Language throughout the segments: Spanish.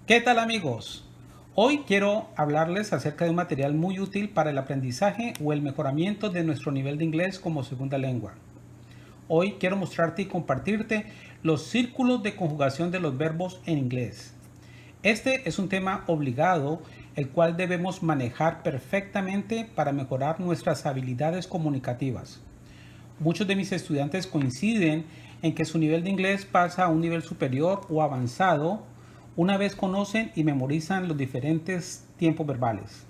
¿Qué tal amigos? Hoy quiero hablarles acerca de un material muy útil para el aprendizaje o el mejoramiento de nuestro nivel de inglés como segunda lengua. Hoy quiero mostrarte y compartirte los círculos de conjugación de los verbos en inglés. Este es un tema obligado, el cual debemos manejar perfectamente para mejorar nuestras habilidades comunicativas. Muchos de mis estudiantes coinciden en que su nivel de inglés pasa a un nivel superior o avanzado una vez conocen y memorizan los diferentes tiempos verbales.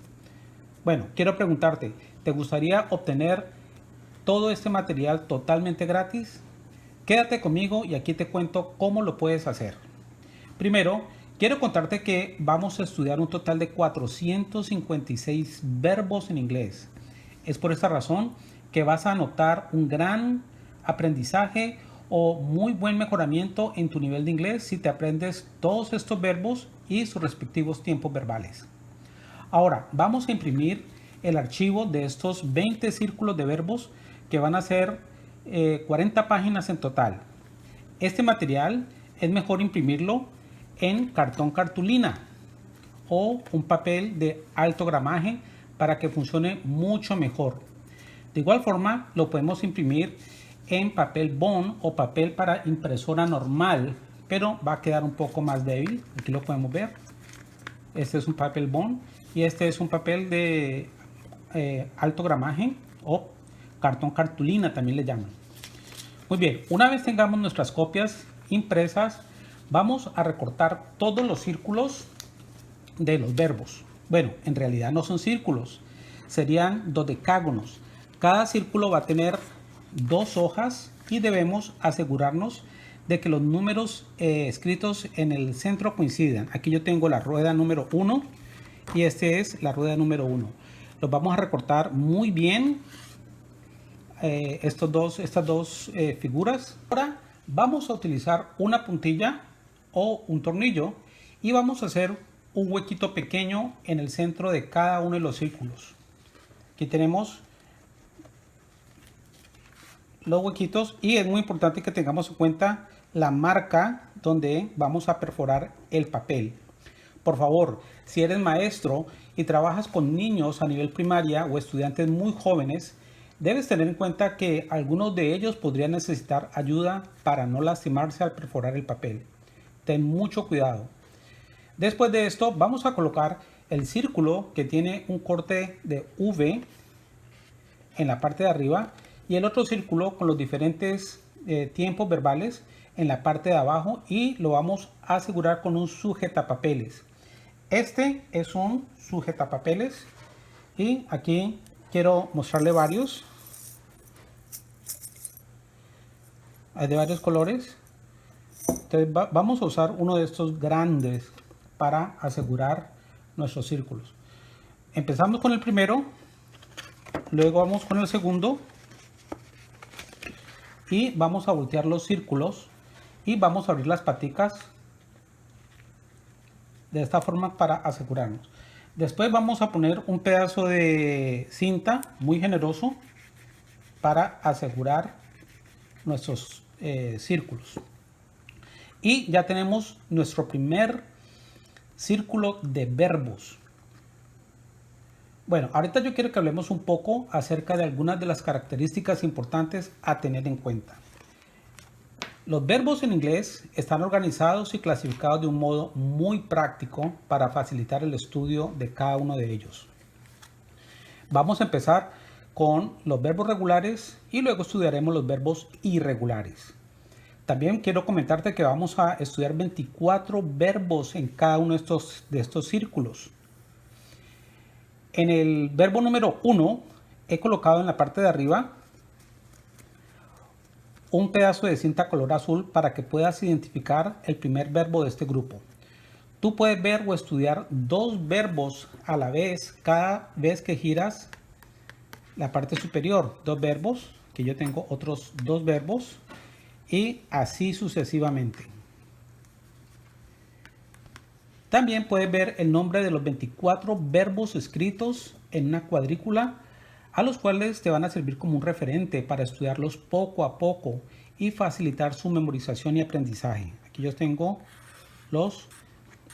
Bueno, quiero preguntarte, ¿te gustaría obtener todo este material totalmente gratis? Quédate conmigo y aquí te cuento cómo lo puedes hacer. Primero, quiero contarte que vamos a estudiar un total de 456 verbos en inglés. Es por esta razón que vas a notar un gran aprendizaje o muy buen mejoramiento en tu nivel de inglés si te aprendes todos estos verbos y sus respectivos tiempos verbales. Ahora, vamos a imprimir el archivo de estos 20 círculos de verbos que van a ser 40 páginas en total. Este material es mejor imprimirlo en cartón cartulina o un papel de alto gramaje para que funcione mucho mejor. De igual forma, lo podemos imprimir en papel bond o papel para impresora normal, pero va a quedar un poco más débil. Aquí lo podemos ver. Este es un papel bond y este es un papel de alto gramaje o cartón cartulina también le llaman. Muy bien, una vez tengamos nuestras copias impresas, vamos a recortar todos los círculos de los verbos. Bueno, en realidad no son círculos, serían dodecágonos. Cada círculo va a tener dos hojas y debemos asegurarnos de que los números escritos en el centro coincidan. Aquí yo tengo la rueda número 1 y este es la rueda número 1. Los vamos a recortar muy bien, estas dos figuras. Ahora vamos a utilizar una puntilla o un tornillo y vamos a hacer un huequito pequeño en el centro de cada uno de los círculos. Aquí tenemos los huequitos y es muy importante que tengamos en cuenta la marca donde vamos a perforar el papel. Por favor, si eres maestro y trabajas con niños a nivel primaria o estudiantes muy jóvenes, debes tener en cuenta que algunos de ellos podrían necesitar ayuda para no lastimarse al perforar el papel. Ten mucho cuidado. Después de esto vamos a colocar el círculo que tiene un corte de V en la parte de arriba y el otro círculo con los diferentes tiempos verbales en la parte de abajo y lo vamos a asegurar con un sujetapapeles. Este es un sujetapapeles y aquí quiero mostrarle varios. Hay de varios colores. Entonces vamos a usar uno de estos grandes para asegurar nuestros círculos. Empezamos con el primero, luego vamos con el segundo y vamos a voltear los círculos y vamos a abrir las paticas de esta forma para asegurarnos. Después vamos a poner un pedazo de cinta muy generoso para asegurar nuestros círculos. Y ya tenemos nuestro primer círculo de verbos. Bueno, ahorita yo quiero que hablemos un poco acerca de algunas de las características importantes a tener en cuenta. Los verbos en inglés están organizados y clasificados de un modo muy práctico para facilitar el estudio de cada uno de ellos. Vamos a empezar con los verbos regulares y luego estudiaremos los verbos irregulares. También quiero comentarte que vamos a estudiar 24 verbos en cada uno de estos círculos. En el verbo número 1 he colocado en la parte de arriba un pedazo de cinta color azul para que puedas identificar el primer verbo de este grupo. Tú puedes ver o estudiar dos verbos a la vez cada vez que giras la parte superior. Dos verbos, que yo tengo otros dos verbos y así sucesivamente. También puedes ver el nombre de los 24 verbos escritos en una cuadrícula, a los cuales te van a servir como un referente para estudiarlos poco a poco y facilitar su memorización y aprendizaje. Aquí yo tengo los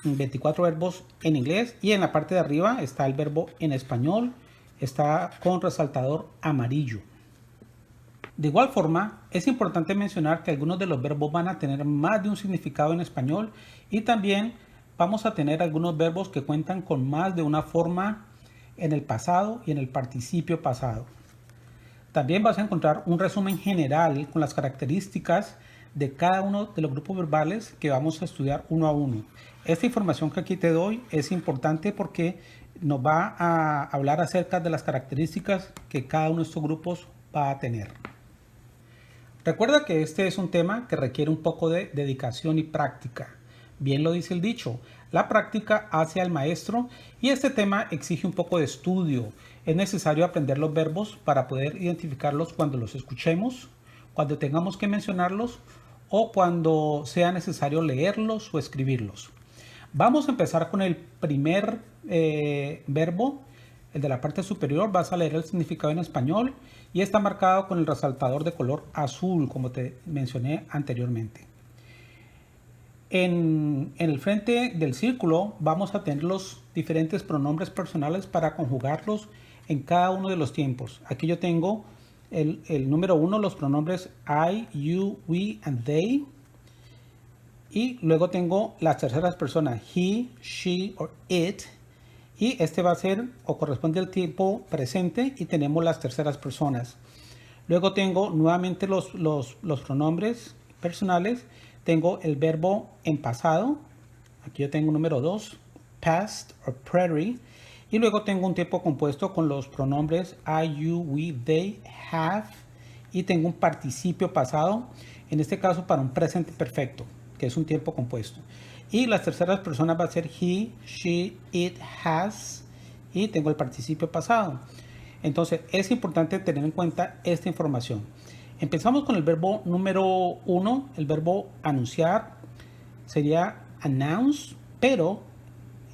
24 verbos en inglés y en la parte de arriba está el verbo en español, está con resaltador amarillo. De igual forma, es importante mencionar que algunos de los verbos van a tener más de un significado en español y también vamos a tener algunos verbos que cuentan con más de una forma en el pasado y en el participio pasado. También vas a encontrar un resumen general con las características de cada uno de los grupos verbales que vamos a estudiar uno a uno. Esta información que aquí te doy es importante porque nos va a hablar acerca de las características que cada uno de estos grupos va a tener. Recuerda que este es un tema que requiere un poco de dedicación y práctica. Bien lo dice el dicho, la práctica hace al maestro y este tema exige un poco de estudio. Es necesario aprender los verbos para poder identificarlos cuando los escuchemos, cuando tengamos que mencionarlos o cuando sea necesario leerlos o escribirlos. Vamos a empezar con el primer verbo, el de la parte superior. Vas a leer el significado en español y está marcado con el resaltador de color azul, como te mencioné anteriormente. En el frente del círculo vamos a tener los diferentes pronombres personales para conjugarlos en cada uno de los tiempos. Aquí yo tengo el número 1, los pronombres I, you, we and they. Y luego tengo las terceras personas, he, she or it. Y este va a ser o corresponde al tiempo presente y tenemos las terceras personas. Luego tengo nuevamente los pronombres personales. Tengo el verbo en pasado. Aquí yo tengo número 2, past or prairie. Y luego tengo un tiempo compuesto con los pronombres I, you, we, they, have. Y tengo un participio pasado, en este caso para un presente perfecto, que es un tiempo compuesto. Y las terceras personas va a ser he, she, it, has. Y tengo el participio pasado. Entonces es importante tener en cuenta esta información. Empezamos con el verbo número 1, el verbo anunciar. Sería announce, pero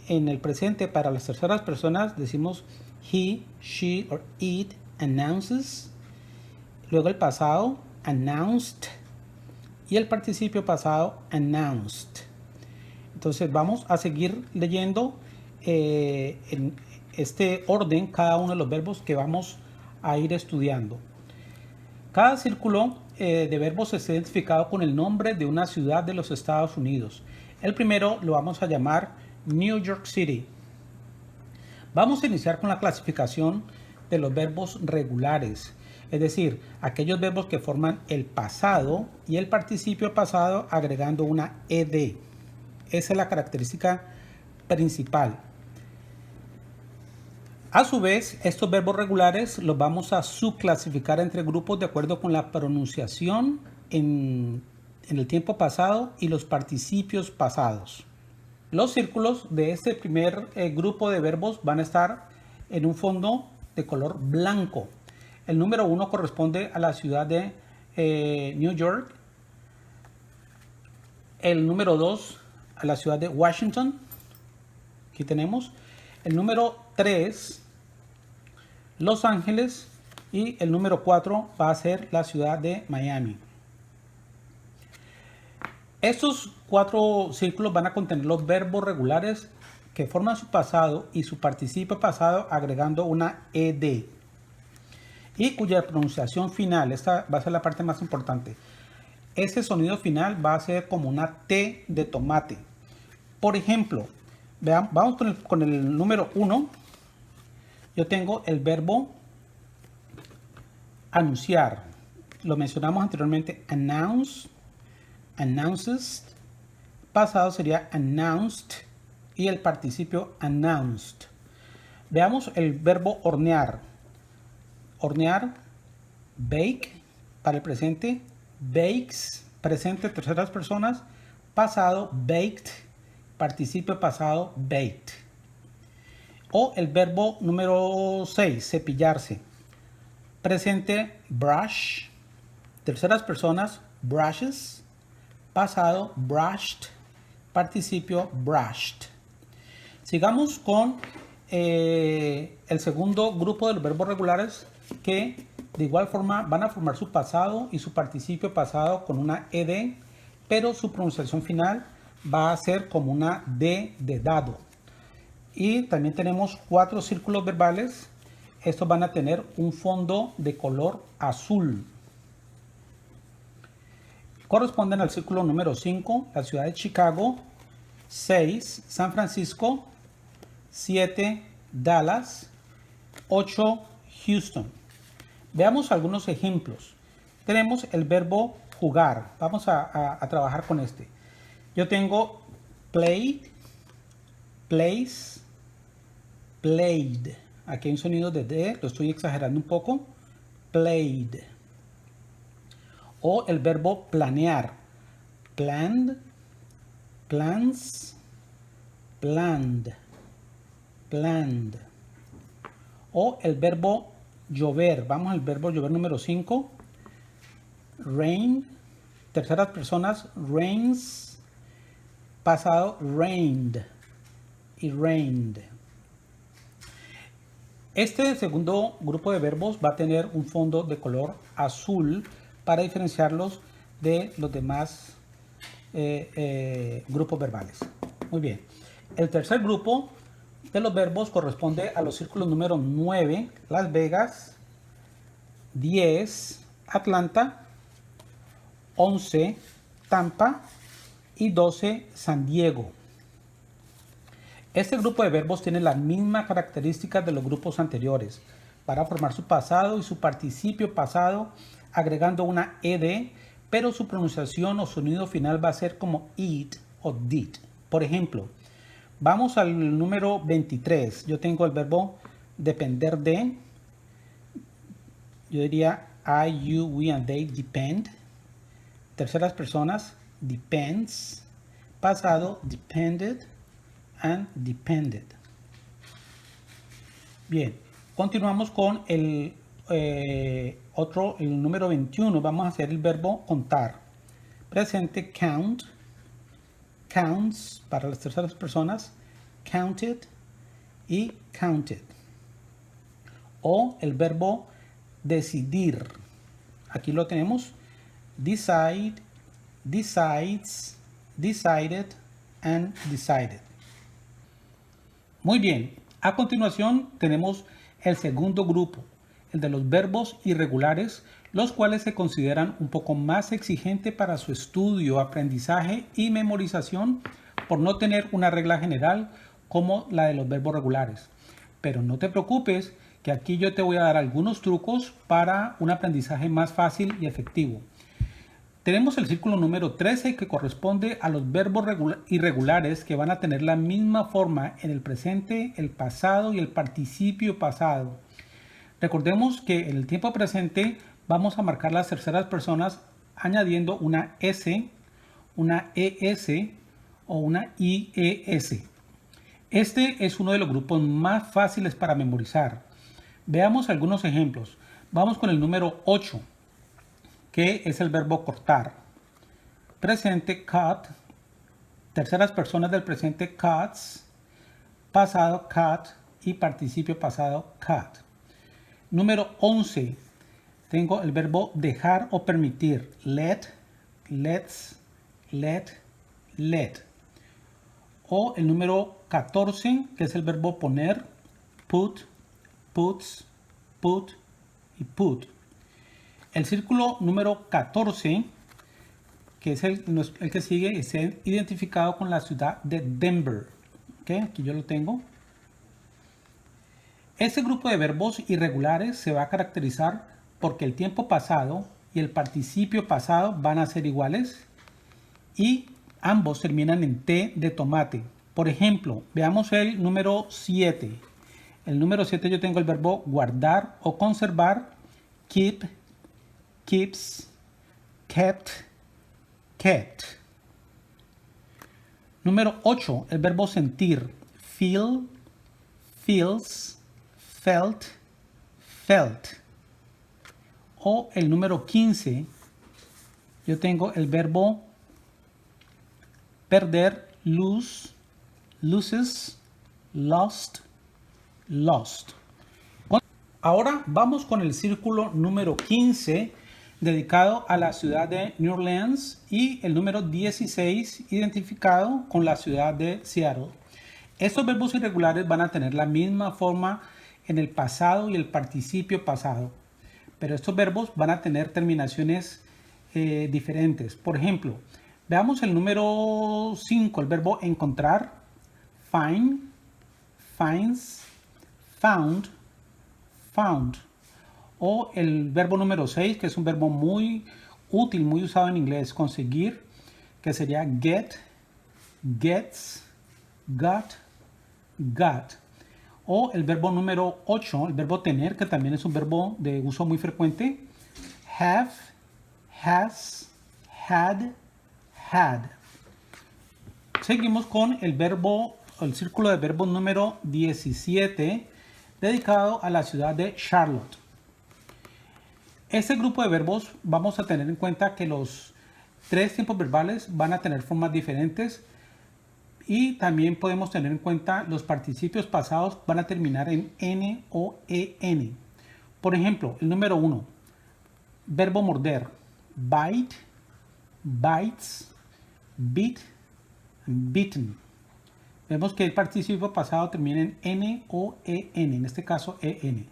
en el presente para las terceras personas decimos he, she or it announces. Luego el pasado, announced. Y el participio pasado, announced. Entonces vamos a seguir leyendo en este orden cada uno de los verbos que vamos a ir estudiando. Cada círculo de verbos está identificado con el nombre de una ciudad de los Estados Unidos. El primero lo vamos a llamar New York City. Vamos a iniciar con la clasificación de los verbos regulares, es decir, aquellos verbos que forman el pasado y el participio pasado agregando una ed. Esa es la característica principal. A su vez, estos verbos regulares los vamos a subclasificar entre grupos de acuerdo con la pronunciación en el tiempo pasado y los participios pasados. Los círculos de este primer grupo de verbos van a estar en un fondo de color blanco. El número 1 corresponde a la ciudad de New York. El número 2 a la ciudad de Washington. Aquí tenemos. El número 3, Los Ángeles. Y el número 4 va a ser la ciudad de Miami. Estos 4 círculos van a contener los verbos regulares que forman su pasado y su participio pasado agregando una ed. Y cuya pronunciación final, esta va a ser la parte más importante. Este sonido final va a ser como una T de tomate. Por ejemplo, vean, vamos con el número 1. Yo tengo el verbo anunciar. Lo mencionamos anteriormente, announce, announces. Pasado sería announced y el participio announced. Veamos el verbo hornear. Hornear, bake, para el presente, bakes, presente, terceras personas, pasado, baked, participio pasado, baked. O el verbo número 6, cepillarse. Presente, brush, terceras personas, brushes, pasado, brushed, participio, brushed. Sigamos con el segundo grupo de los verbos regulares que de igual forma van a formar su pasado y su participio pasado con una ed, pero su pronunciación final va a ser como una D de dado. Y también tenemos 4 círculos verbales. Estos van a tener un fondo de color azul. Corresponden al círculo número 5, la ciudad de Chicago, 6, San Francisco, 7, Dallas, 8, Houston. Veamos algunos ejemplos. Tenemos el verbo jugar. Vamos a trabajar con este. Yo tengo play, plays, played. Aquí hay un sonido de D, lo estoy exagerando un poco. Played. O el verbo planear. Planned, plans, planned, planned. O el verbo llover. Vamos al verbo llover número 5. Rain. Terceras personas, rains. Pasado, rained. Y rained. Este segundo grupo de verbos va a tener un fondo de color azul para diferenciarlos de los demás grupos verbales. Muy bien. El tercer grupo de los verbos corresponde a los círculos número 9, Las Vegas, 10, Atlanta, 11, Tampa y 12, San Diego. Este grupo de verbos tiene las mismas características de los grupos anteriores para formar su pasado y su participio pasado agregando una ed, pero su pronunciación o sonido final va a ser como it o did. Por ejemplo, vamos al número 23. Yo tengo el verbo depender de. Yo diría I, you, we and they depend. Terceras personas, depends. Pasado, depended and depended. Bien, continuamos con el número 21. Vamos a hacer el verbo contar. Presente, count, counts para las terceras personas, counted y counted. O el verbo decidir. Aquí lo tenemos, decide, decides, decided and decided. Muy bien, a continuación tenemos el segundo grupo, el de los verbos irregulares, los cuales se consideran un poco más exigentes para su estudio, aprendizaje y memorización por no tener una regla general como la de los verbos regulares. Pero no te preocupes, que aquí yo te voy a dar algunos trucos para un aprendizaje más fácil y efectivo. Tenemos el círculo número 13 que corresponde a los verbos irregulares que van a tener la misma forma en el presente, el pasado y el participio pasado. Recordemos que en el tiempo presente vamos a marcar las terceras personas añadiendo una S, una ES o una IES. Este es uno de los grupos más fáciles para memorizar. Veamos algunos ejemplos. Vamos con el número 8. Que es el verbo cortar. Presente, cut. Terceras personas del presente, cuts. Pasado, cut. Y participio pasado, cut. Número 11. Tengo el verbo dejar o permitir. Let, lets, let, let. O el número 14, que es el verbo poner. Put, puts, put y put. El círculo número 14, que es el que sigue, es identificado con la ciudad de Denver. ¿Okay? Aquí yo lo tengo. Este grupo de verbos irregulares se va a caracterizar porque el tiempo pasado y el participio pasado van a ser iguales y ambos terminan en T de tomate. Por ejemplo, veamos el número 7. El número 7 yo tengo el verbo guardar o conservar, keep, keeps, kept, kept. Número 8, el verbo sentir. Feel, feels, felt, felt. O el número 15, yo tengo el verbo perder, lose, loses, lost, lost. Ahora vamos con el círculo número 15, dedicado a la ciudad de New Orleans, y el número 16 identificado con la ciudad de Seattle. Estos verbos irregulares van a tener la misma forma en el pasado y el participio pasado, pero estos verbos van a tener terminaciones diferentes. Por ejemplo, veamos el número 5, el verbo encontrar: find, finds, found, found. O el verbo número 6, que es un verbo muy útil, muy usado en inglés: conseguir, que sería get, gets, got, got. O el verbo número 8, el verbo tener, que también es un verbo de uso muy frecuente: have, has, had, had. Seguimos con el círculo de verbos número 17, dedicado a la ciudad de Charlotte. Este grupo de verbos vamos a tener en cuenta que los 3 tiempos verbales van a tener formas diferentes, y también podemos tener en cuenta los participios pasados van a terminar en N o EN. Por ejemplo, el número 1, verbo morder: bite, bites, beat, beaten. Vemos que el participio pasado termina en N o EN, en este caso EN.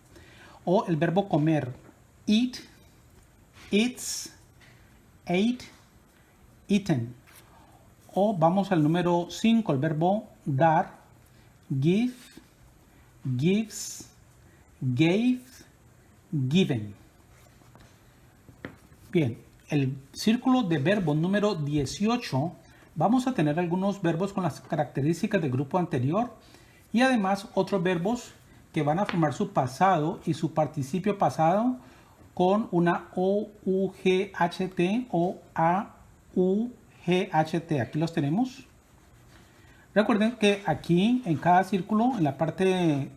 O el verbo comer: eat, eats, ate, eaten. O vamos al número 5, el verbo dar: give, gives, gave, given. Bien, el círculo de verbos número 18, vamos a tener algunos verbos con las características del grupo anterior, y además otros verbos que van a formar su pasado y su participio pasado con una OUGHT o AUGHT. Aquí los tenemos. Recuerden que aquí en cada círculo, en la parte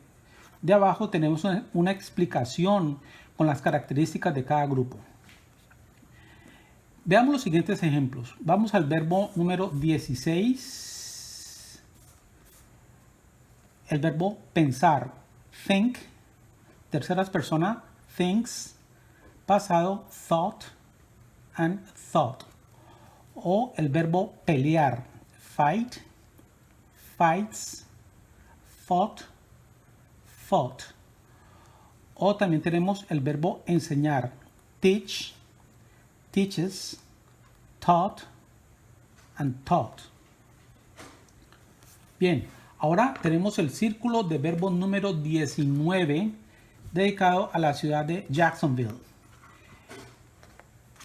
de abajo, tenemos una explicación con las características de cada grupo. Veamos los siguientes ejemplos. Vamos al verbo número 16. El verbo pensar: think, terceras personas: thinks, pasado: thought and thought. O el verbo pelear: fight, fights, fought, fought. O también tenemos el verbo enseñar: teach, teaches, taught and taught. Bien, ahora tenemos el círculo de verbos número 19, dedicado a la ciudad de Jacksonville.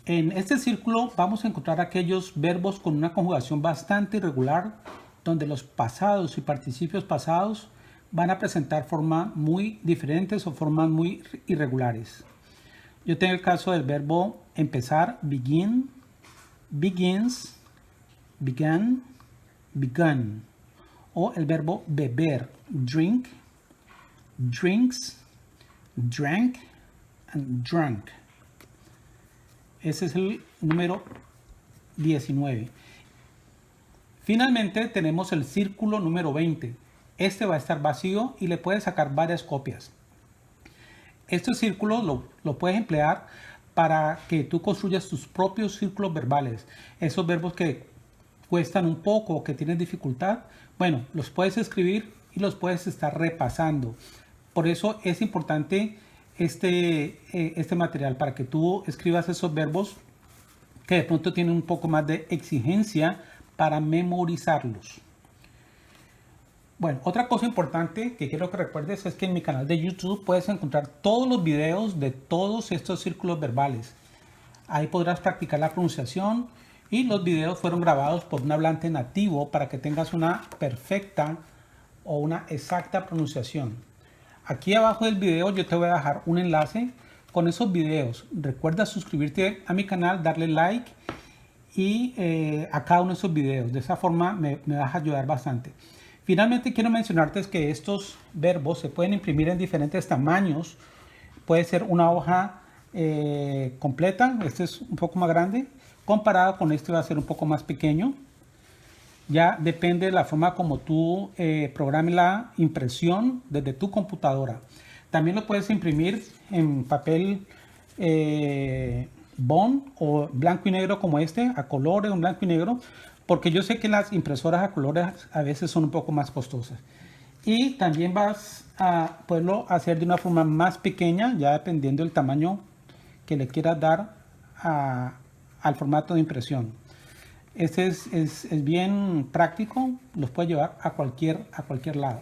En este círculo vamos a encontrar aquellos verbos con una conjugación bastante irregular, donde los pasados y participios pasados van a presentar formas muy diferentes o formas muy irregulares. Yo tengo el caso del verbo empezar: begin, begins, began, begun. O el verbo beber: drink, drinks, drank and drunk. Ese es el número 19. Finalmente tenemos el círculo número 20. Este va a estar vacío y le puedes sacar varias copias. Este círculo lo puedes emplear para que tú construyas tus propios círculos verbales. Esos verbos que cuestan un poco o que tienes dificultad, bueno, los puedes escribir y los puedes estar repasando. Por eso es importante este material, para que tú escribas esos verbos que de pronto tienen un poco más de exigencia para memorizarlos. Bueno, otra cosa importante que quiero que recuerdes es que en mi canal de YouTube puedes encontrar todos los videos de todos estos círculos verbales. Ahí podrás practicar la pronunciación, y los videos fueron grabados por un hablante nativo para que tengas una perfecta o una exacta pronunciación. Aquí abajo del video yo te voy a dejar un enlace con esos videos. Recuerda suscribirte a mi canal, darle like y a cada uno de esos videos. De esa forma me vas a ayudar bastante. Finalmente quiero mencionarte que estos verbos se pueden imprimir en diferentes tamaños. Puede ser una hoja completa. Este es un poco más grande. Comparado con este va a ser un poco más pequeño. Ya depende de la forma como tú programes la impresión desde tu computadora. También lo puedes imprimir en papel bond o blanco y negro como este, a colores, un blanco y negro, porque yo sé que las impresoras a colores a veces son un poco más costosas. Y también vas a poderlo hacer de una forma más pequeña, ya dependiendo del tamaño que le quieras dar al formato de impresión. Este es bien práctico, los puedes llevar a cualquier lado.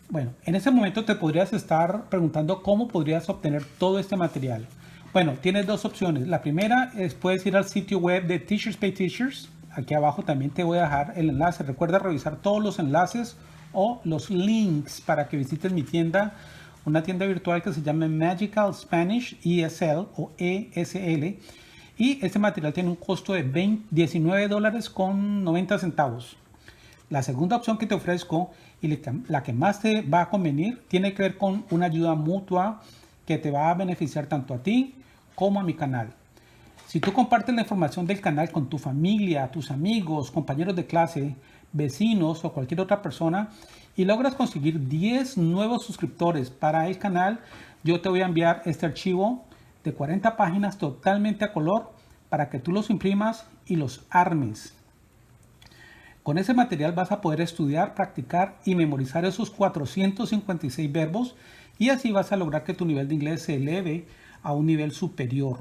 Bueno, en ese momento te podrías estar preguntando cómo podrías obtener todo este material. Bueno, tienes dos opciones. La primera es puedes ir al sitio web de Teachers Pay Teachers. Aquí abajo también te voy a dejar el enlace. Recuerda revisar todos los enlaces o los links para que visites mi tienda, una tienda virtual que se llama Magical Spanish ESL o ESL. Y este material tiene un costo de $19.90. La segunda opción que te ofrezco y la que más te va a convenir tiene que ver con una ayuda mutua que te va a beneficiar tanto a ti como a mi canal. Si tú compartes la información del canal con tu familia, tus amigos, compañeros de clase, vecinos o cualquier otra persona y logras conseguir 10 nuevos suscriptores para el canal, yo te voy a enviar este archivo de 40 páginas totalmente a color para que tú los imprimas y los armes. Con ese material vas a poder estudiar, practicar y memorizar esos 456 verbos y así vas a lograr que tu nivel de inglés se eleve a un nivel superior.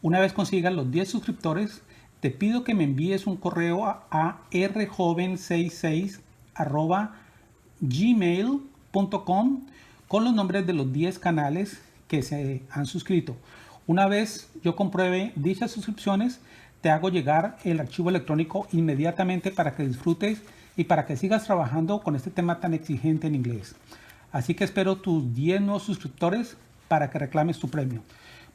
Una vez consigas los 10 suscriptores, te pido que me envíes un correo a rjoven66@gmail.com con los nombres de los 10 canales que se han suscrito. Una vez yo compruebe dichas suscripciones, te hago llegar el archivo electrónico inmediatamente para que disfrutes y para que sigas trabajando con este tema tan exigente en inglés. Así que espero tus 10 nuevos suscriptores para que reclames tu premio.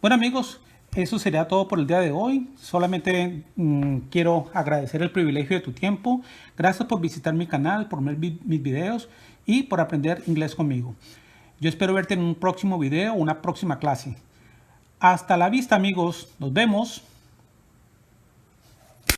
Bueno amigos, eso sería todo por el día de hoy. Solamente quiero agradecer el privilegio de tu tiempo. Gracias por visitar mi canal, por ver mis videos y por aprender inglés conmigo. Yo espero verte en un próximo video o una próxima clase. Hasta la vista amigos, nos vemos.